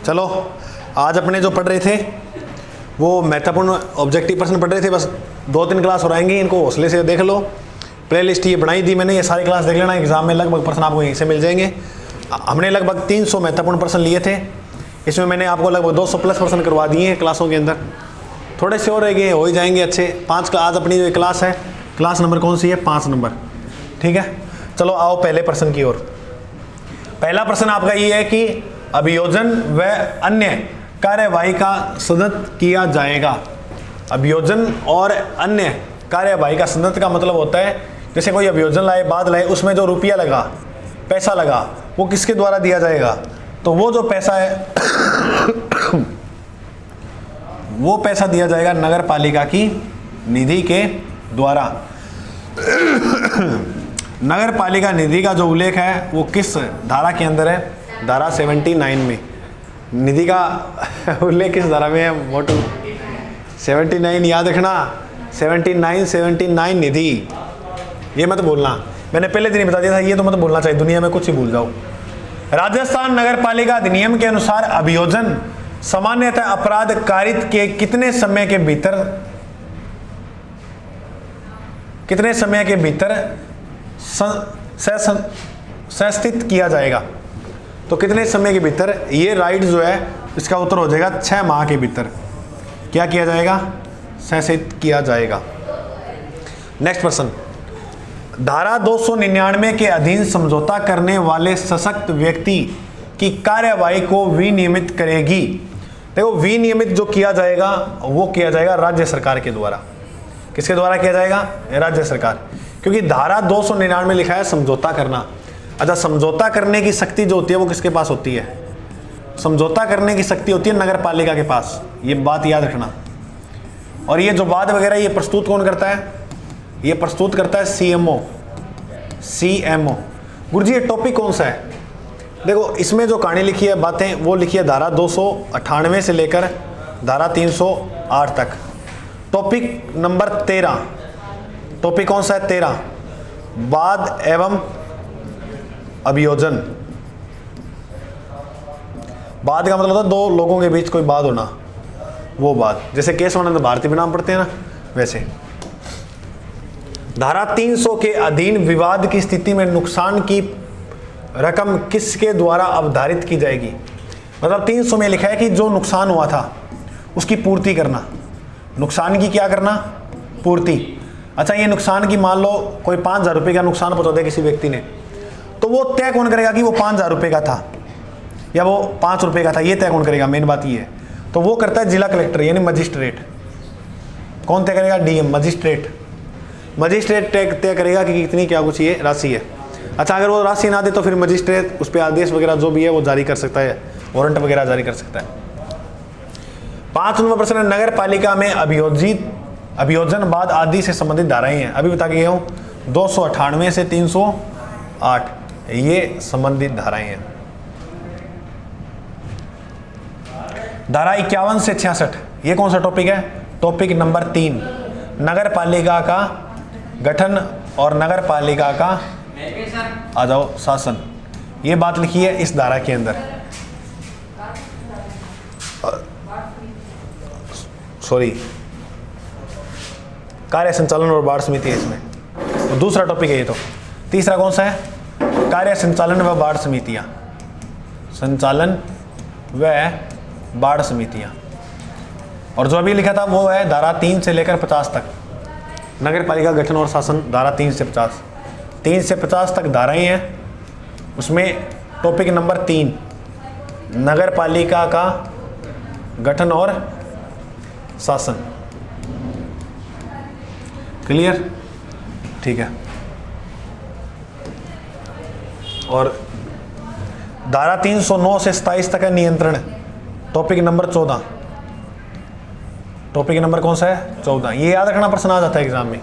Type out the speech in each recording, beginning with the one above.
चलो आज अपने जो पढ़ रहे थे वो महत्वपूर्ण ऑब्जेक्टिव प्रश्न पढ़ रहे थे, बस 2-3 क्लास और आएंगी, इनको हौसले से देख लो। प्लेलिस्ट ये बनाई दी मैंने, ये सारी क्लास देख लेना, एग्जाम में लगभग प्रश्न आपको यहीं से मिल जाएंगे। हमने लगभग 300 महत्वपूर्ण प्रश्न लिए थे, इसमें मैंने आपको लगभग 200 प्लस प्रश्न करवा दिए हैं क्लासों के अंदर। थोड़े से और रह गए, हो ही जाएंगे अच्छे। 5 का आज अपनी जो क्लास है, क्लास नंबर कौन सी है? 5 नंबर। ठीक है, चलो आओ पहले प्रश्न की ओर। पहला प्रश्न आपका ये है कि अभियोजन व अन्य कार्यवाही का सदत किया जाएगा। अभियोजन और अन्य कार्यवाही का सदत का मतलब होता है जैसे कोई अभियोजन लाए, बाद लाए, उसमें जो रुपया लगा, पैसा लगा, वो किसके द्वारा दिया जाएगा? तो वो जो पैसा है वो पैसा दिया जाएगा नगर पालिका की निधि के द्वारा। नगर पालिका निधि का जो उल्लेख है वो किस धारा के अंदर है? धारा 79 में। निधि का उल्लेख किस धारा में है? मोटू 79 याद रखना, 79 निधि, ये मत भूलना। मैंने पहले दिन ही बता दिया था, ये तो मत भूलना चाहिए, दुनिया में कुछ ही भूल जाओ। राजस्थान नगर पालिका अधिनियम के अनुसार अभियोजन सामान्यतः अपराध कारित के कितने समय के भीतर संस्थित किया जाएगा? तो कितने समय के भीतर ये राइट जो है, इसका उत्तर हो जाएगा 6 माह के भीतर क्या किया जाएगा? संस्थित किया जाएगा। नेक्स्ट प्रश्न, धारा 299 के अधीन समझौता करने वाले सशक्त व्यक्ति की कार्यवाही को विनियमित करेगी। देखो, विनियमित जो किया जाएगा वो किया जाएगा राज्य सरकार के द्वारा। किसके द्वारा किया जाएगा? राज्य सरकार, क्योंकि धारा 299 में लिखा है समझौता करना। अच्छा, समझौता करने की शक्ति जो होती है वो किसके पास होती है? समझौता करने की शक्ति होती है नगर पालिका के पास, ये बात याद रखना। और ये जो बात वगैरह ये प्रस्तुत कौन करता है? ये प्रस्तुत करता है सीएमओ। गुरुजी ये टॉपिक कौन सा है? देखो, इसमें जो कहानी लिखी है, बातें वो लिखी है धारा 298 से लेकर धारा 308 तक। टॉपिक नंबर 13, टॉपिक कौन सा है? 13, वाद एवं अभियोजन। वाद का मतलब होता है दो लोगों के बीच कोई बात होना, वो बात, जैसे केशवानंद भारती में नाम पढ़ते हैं ना, वैसे। धारा 300 के अधीन विवाद की स्थिति में नुकसान की रकम किसके द्वारा अवधारित की जाएगी? मतलब 300 में लिखा है कि जो नुकसान हुआ था उसकी पूर्ति करना। नुकसान की क्या करना? पूर्ति। अच्छा, ये नुकसान की मान लो कोई 5,000 रुपये का नुकसान पहुंचा दिया किसी व्यक्ति ने, तो वो तय कौन करेगा कि वो 5,000 रुपये का था या वो 5 रुपये का था? ये तय कौन करेगा? मेन बात ये है। तो वो करता है जिला कलेक्टर यानी मजिस्ट्रेट। कौन तय करेगा? डीएम, मजिस्ट्रेट तय करेगा कि कितनी क्या कुछ ये राशि है। अच्छा, अगर वो राशि ना दे तो फिर मजिस्ट्रेट उस पर आदेश वगैरह जो भी है वो जारी कर सकता है, वारंट वगैरह जारी कर सकता है। 5 नंबर प्रश्न, नगर पालिका में अभियोजन बाद आदि से संबंधित धाराएं हैं। अभी बता के गया हूँ 298 से 308 ये संबंधित धाराएं हैं। धारा 51 से 66 ये कौन सा टॉपिक है? टॉपिक नंबर 3, नगर पालिका का गठन और नगर पालिका का आ जाओ शासन। ये बात लिखी है इस धारा के अंदर। सॉरी, कार्य संचालन और वार्ड समिति है इसमें, तो दूसरा टॉपिक है ये। तो तीसरा कौन सा है? कार्य संचालन व वार्ड समितियां, संचालन व वार्ड समितियां। और जो अभी लिखा था वो है धारा 3 से लेकर 50 तक, नगर पालिका गठन और शासन, धारा 3 से 50। 3 से 50 तक धाराएं हैं, उसमें टॉपिक नंबर 3 नगर पालिका का गठन और शासन। क्लियर? ठीक है। और धारा 309 से 27 तक है नियंत्रण, टॉपिक नंबर 14। टॉपिक नंबर कौन सा है? 14। ये याद रखना, प्रश्न आ जाता है एग्जाम में।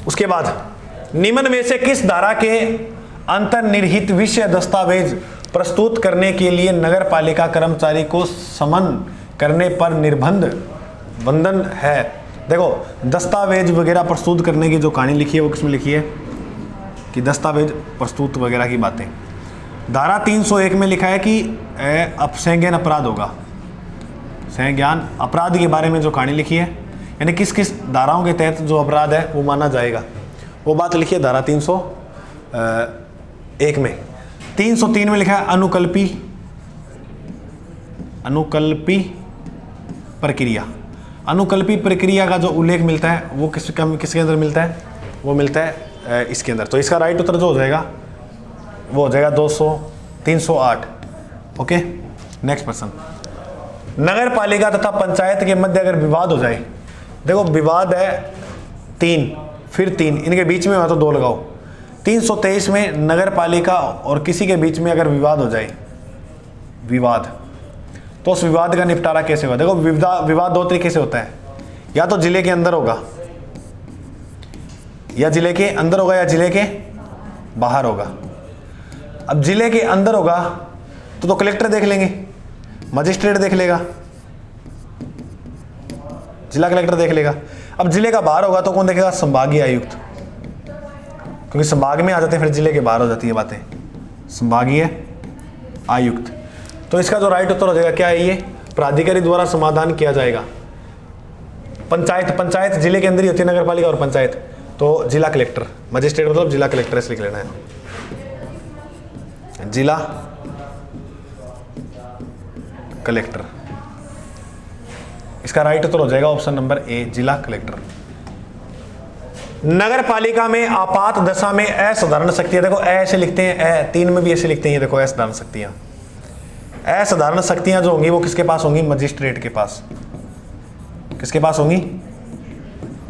उसके बाद निम्न में से किस धारा के अंतर्निहित विषय दस्तावेज प्रस्तुत करने के लिए नगर पालिका कर्मचारी को समन करने पर बंधन है? देखो, दस्तावेज वगैरह प्रस्तुत करने की जो कहानी लिखी है वो किसमें लिखी है कि दस्तावेज प्रस्तुत वगैरह की बातें। धारा 301 में लिखा है कि अब संज्ञान अपराध होगा, संज्ञान अपराध के बारे में जो कहानी लिखी है, यानी किस किस धाराओं के तहत जो अपराध है वो माना जाएगा, वो बात लिखी है धारा 301 में। 303 में लिखा है अनुकल्पी प्रक्रिया। अनुकल्पी प्रक्रिया का जो उल्लेख मिलता है वो किसके अंदर मिलता है, वो मिलता है इसके अंदर। तो इसका राइट उत्तर जो हो जाएगा वो हो जाएगा 308। ओके, नेक्स्ट प्रश्न। नगर पालिका तथा पंचायत के मध्य अगर विवाद हो जाए, देखो विवाद है 3 फिर 3, इनके बीच में हो तो 2 लगाओ। 323 में नगर पालिका और किसी के बीच में अगर विवाद हो जाए, विवाद, तो उस विवाद का निपटारा कैसे होगा। देखो विवाद 2 तरीके से होता है, या तो जिले के अंदर होगा, या जिले के अंदर होगा, या जिले के बाहर होगा। अब जिले के अंदर होगा तो कलेक्टर देख लेंगे, मजिस्ट्रेट देख लेगा, जिला कलेक्टर देख लेगा। अब जिले का बाहर होगा तो कौन देखेगा, संभागीय आयुक्त, क्योंकि संभाग में आ जाते हैं फिर जिले के बाहर हो जाती है बातें, संभागीय आयुक्त। तो इसका जो राइट उत्तर हो जाएगा क्या है, ये प्राधिकारी द्वारा समाधान किया जाएगा। पंचायत जिले के अंदर ही होती है, नगर पालिका और पंचायत, तो जिला कलेक्टर, मजिस्ट्रेट मतलब जिला कलेक्टर ऐसे लिख लेना है, जिला कलेक्टर। इसका राइट उत्तर हो जाएगा ऑप्शन नंबर ए, जिला कलेक्टर। नगर पालिका में आपात दशा में असाधारण शक्तियां, देखो ऐसे लिखते हैं, 3 में भी ऐसे लिखते हैं, देखो असाधारण शक्तियां। असाधारण शक्तियां जो होंगी वो किसके पास होंगी, मजिस्ट्रेट के पास। किसके पास होंगी,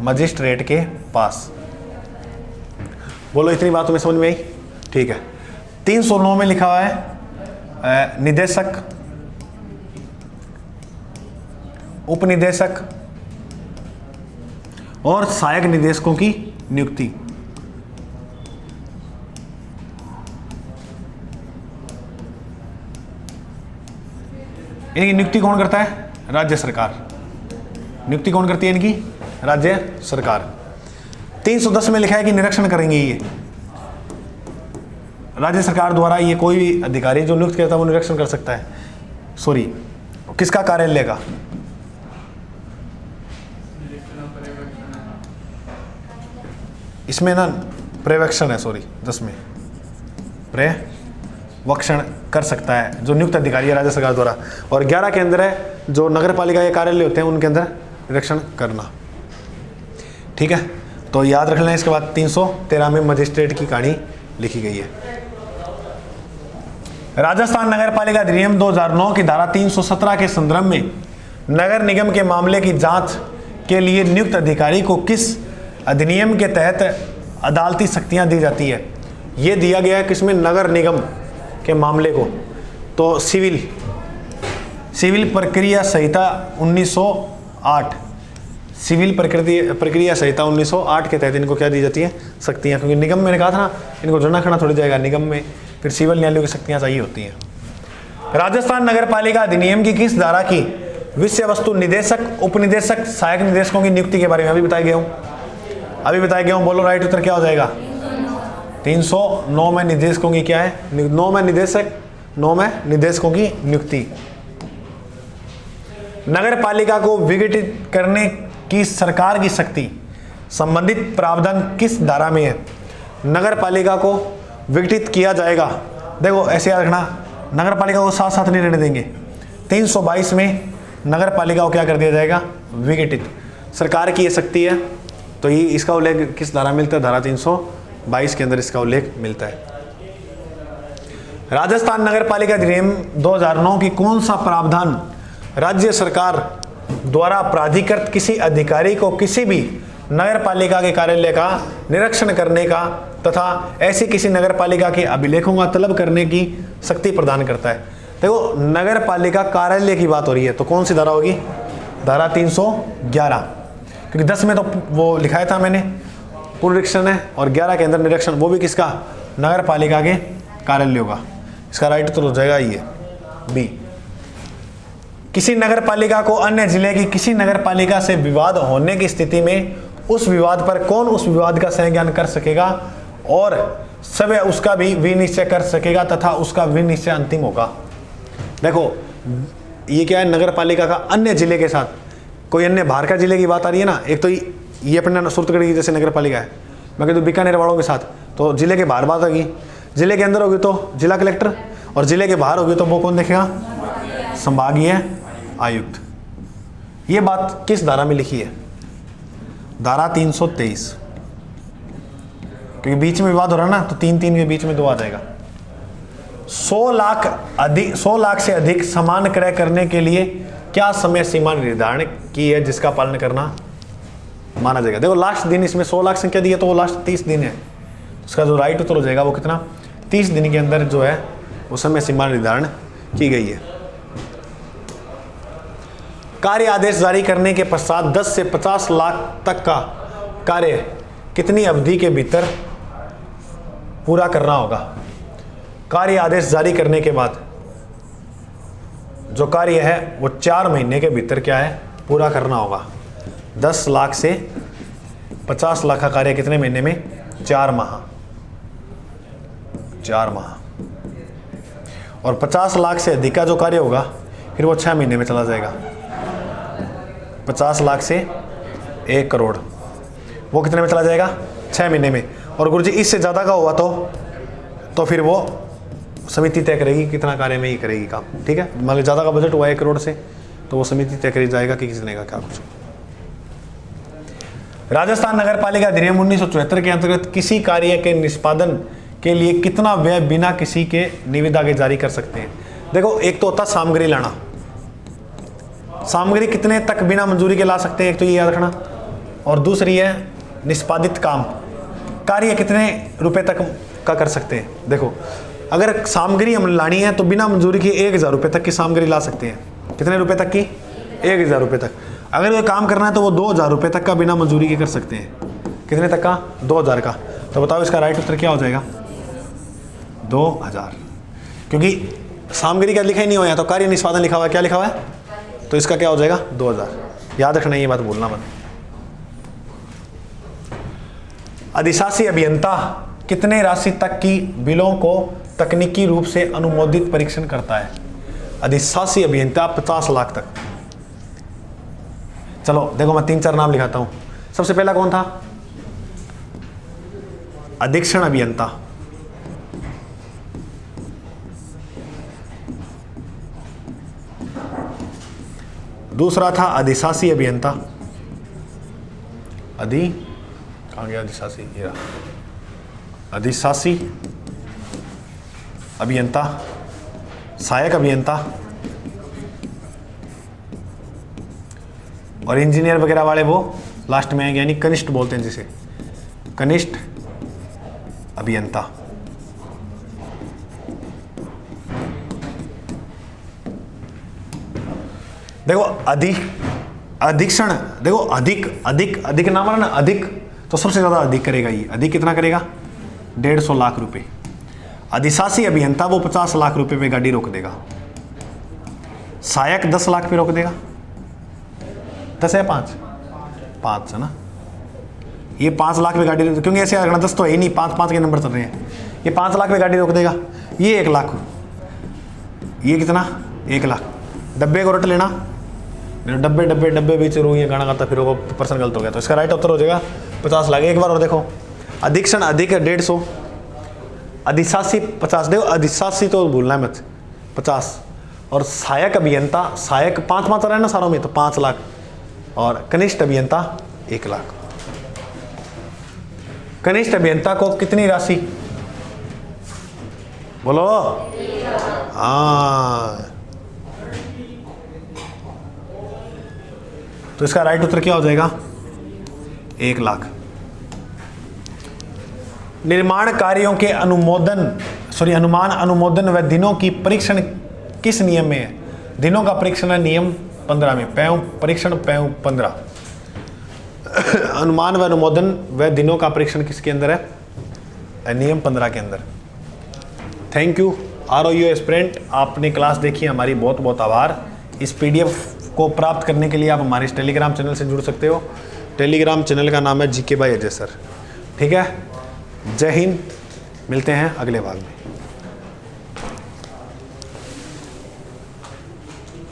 मजिस्ट्रेट के पास। बोलो इतनी बात तुम्हें समझ में आई, ठीक है। 309 में लिखा हुआ है निदेशक, उपनिदेशक और सहायक निदेशकों की नियुक्ति। इनकी नियुक्ति कौन करता है, राज्य सरकार। नियुक्ति कौन करती है इनकी, राज्य सरकार। 310 में लिखा है कि निरीक्षण करेंगे ये राज्य सरकार द्वारा, ये कोई भी अधिकारी जो नियुक्त करता है वो निरीक्षण कर सकता है। सॉरी, किसका कार्यालय का, इसमें ना पर्यवेक्षण है, सॉरी 10 में पर्यवेक्षण कर सकता है जो नियुक्त अधिकारी है राज्य सरकार द्वारा। और 11 के अंदर है जो नगर पालिका के कार्यालय होते हैं उनके अंदर निरीक्षण करना, ठीक है। तो याद रख लेना। इसके बाद 313 में मजिस्ट्रेट की कहानी लिखी गई है। राजस्थान नगर पालिका अधिनियम 2009 की धारा 317 के संदर्भ में नगर निगम के मामले की जांच के लिए नियुक्त अधिकारी को किस अधिनियम के तहत अदालती शक्तियां दी जाती है। यह दिया गया है किसमें, नगर निगम के मामले को, तो सिविल प्रक्रिया संहिता 1908, सिविल प्रक्रिया संहिता 1908 के तहत इनको क्या दी जाती है, शक्तियां। क्योंकि निगम मैंने कहा था ना, इनको जना खड़ा थोड़ी जाएगा, निगम में फिर सिविल न्यायालयों की शक्तियां चाहिए होती हैं। राजस्थान नगर पालिका अधिनियम की किस धारा की विषय वस्तु निदेशक, उपनिदेशक, सहायक निदेशकों की नियुक्ति के बारे में अभी बताया गया हूं, बोलो राइट उत्तर क्या हो जाएगा। 309 में निदेशकों की क्या है, 9 में निदेशकों की नियुक्ति। नगर पालिका को विघटित करने की सरकार की शक्ति संबंधित प्रावधान किस धारा में है। नगर पालिका को विघटित किया जाएगा, देखो ऐसे याद रखना, नगर पालिका को साथ साथ नहीं रहने देंगे। 322 में नगर पालिका को क्या कर दिया जाएगा, विघटित। सरकार की ये शक्ति है, तो ये इसका उल्लेख किस धारा मिलता है, धारा 322 के अंदर इसका उल्लेख मिलता है। राजस्थान नगर पालिका अधिनियम 2009 की कौन सा प्रावधान राज्य सरकार द्वारा प्राधिकृत किसी अधिकारी को किसी भी नगर पालिका के कार्यालय का निरीक्षण करने का तथा ऐसी किसी नगर पालिका के अभिलेखों का तलब करने की शक्ति प्रदान करता है। देखो नगर पालिका कार्यालय की बात हो रही है, तो कौन सी धारा होगी, धारा 311, क्योंकि 10 में तो वो लिखाया था मैंने पूर्व निरीक्षण है, और 11 के अंदर निरीक्षण, वो भी किसका, नगर पालिका के कार्यालय होगा। इसका राइट तो हो जाएगा ये बी। किसी नगर पालिका को अन्य जिले की किसी नगर पालिका से विवाद होने की स्थिति में उस विवाद पर कौन उस विवाद का संज्ञान कर सकेगा और सब उसका भी विनिश्चय कर सकेगा तथा उसका विनिश्चय अंतिम होगा। देखो ये क्या है, नगर पालिका का अन्य जिले के साथ, कोई अन्य बाहर का जिले की बात आ रही है ना। एक तो ये अपने सूरतगढ़ की जैसे नगर पालिका है, मैं कहता हूँ बीकानेर वालों के साथ, तो जिले के बाहर बात होगी, जिले के अंदर होगी तो जिला कलेक्टर, और जिले के बाहर होगी तो वो कौन देखेगा, संभागीय आयुक्त। ये बात किस धारा में लिखी है, धारा 323, क्योंकि बीच में विवाद हो रहा है ना, तो 3 के बीच में 2 आ जाएगा। 100 लाख से अधिक समान क्रय करने के लिए क्या समय सीमा निर्धारण की है जिसका पालन करना माना जाएगा। देखो लास्ट दिन इसमें 100 लाख संख्या दी है, तो वो लास्ट 30 दिन है, उसका जो राइट उत्तर हो जाएगा वो कितना, 30 दिन के अंदर जो है वो समय सीमा निर्धारण की गई है। कार्य आदेश जारी करने के पश्चात 10 से 50 लाख तक का कार्य कितनी अवधि के भीतर पूरा करना होगा। कार्य आदेश जारी करने के बाद जो कार्य है वो 4 महीने के भीतर क्या है, पूरा करना होगा। 10 लाख से 50 लाख का कार्य कितने महीने में, 4 माह, 4 माह। और 50 लाख से अधिक का जो कार्य होगा फिर वो 6 महीने में चला जाएगा। 50 लाख से 1 करोड़ वो कितने में चला जाएगा, 6 महीने में। और गुरुजी इससे ज़्यादा का हुआ तो फिर वो समिति तय करेगी कितना कार्य में ही करेगी काम। ठीक है, मान लो ज़्यादा का बजट हुआ 1 करोड़ से, तो वो समिति तय करी जाएगा कि किसने का क्या कुछ। राजस्थान नगर पालिका अधिनियम 1974 के अंतर्गत किसी कार्य के निष्पादन के लिए कितना व्यय बिना किसी के निविदा के जारी कर सकते हैं। देखो एक तो होता सामग्री लाना, सामग्री कितने तक बिना मंजूरी के ला सकते हैं, एक तो ये याद रखना। और दूसरी है निष्पादित काम, कार्य कितने रुपए तक का कर सकते हैं। देखो अगर सामग्री हम लानी है तो बिना मंजूरी के 1000 रुपये तक की सामग्री ला सकते हैं। कितने रुपए तक की, 1000 रुपये तक। अगर कोई काम करना है तो वो 2000 रुपये तक का बिना मंजूरी के कर सकते हैं। कितने तक का, 2000 का। तो बताओ इसका राइट उत्तर क्या हो जाएगा, 2000, क्योंकि सामग्री का लिखा ही नहीं हुआ है, तो कार्य निष्पादन लिखा हुआ है, क्या लिखा हुआ है, तो इसका क्या हो जाएगा 2000। याद रखना, ये बात भूलना मत। अधिशासी अभियंता कितने राशि तक की बिलों को तकनीकी रूप से अनुमोदित परीक्षण करता है। अधिशासी अभियंता 50 लाख तक। चलो देखो मैं 3-4 नाम लिखाता हूं। सबसे पहला कौन था, अधीक्षण अभियंता। दूसरा था अधिशासी अभियंता, कहाँ गया अधिशासी, ये रहा, अधिशासी अभियंता, सहायक अभियंता, और इंजीनियर वगैरह वाले वो लास्ट में आएंगे, यानी कनिष्ठ बोलते हैं जिसे, कनिष्ठ अभियंता। देखो अधीक्षण, देखो अधिक नाम ना, अधिक तो सबसे ज्यादा अधिक करेगा ये। अधिक कितना करेगा, 150 लाख रुपए। अधिशासी अभियंता वो 50 लाख रुपए पे गाड़ी रोक देगा। सहायक 10 लाख पे रोक देगा। 10 है 5 है ना, ये 5 लाख पे गाड़ी, क्योंकि ऐसे रखना 10 तो है ही नहीं, 5 के नंबर चल रहे हैं। ये 5 लाख पे गाड़ी रोक देगा। ये 1 लाख, ये कितना, 1 लाख। डब्बे को रट लेना, डब्बे बीच रू ये गाना गाता फिर वो पर्सन गलत हो गया, तो इसका राइट उत्तर हो जाएगा 50 लाख। एक बार और देखो, अधीक्षण अधिक है 150, अधिशासी 50, देखो अधिशासी तो भूलना है मत, 50। और सहायक अभियंता, सहायक 5 रहा है ना सारों में, तो 5 लाख। और कनिष्ठ अभियंता 1 लाख। कनिष्ठ अभियंता को कितनी राशि, बोलो, हाँ, तो इसका राइट उत्तर क्या हो जाएगा, 1 लाख। निर्माण कार्यों के अनुमान अनुमोदन व दिनों की परीक्षण किस नियम में है। दिनों का परीक्षण है नियम 15 में, परीक्षण 15। अनुमान व अनुमोदन व दिनों का परीक्षण किसके अंदर है, नियम 15 के अंदर। थैंक यू ROU एस्पिरेंट, आपने क्लास देखी, हमारी बहुत बहुत आभार। इस PDF को प्राप्त करने के लिए आप हमारे इस टेलीग्राम चैनल से जुड़ सकते हो। टेलीग्राम चैनल का नाम है GK by अजय सर। ठीक है, जय हिंद, मिलते हैं अगले भाग में।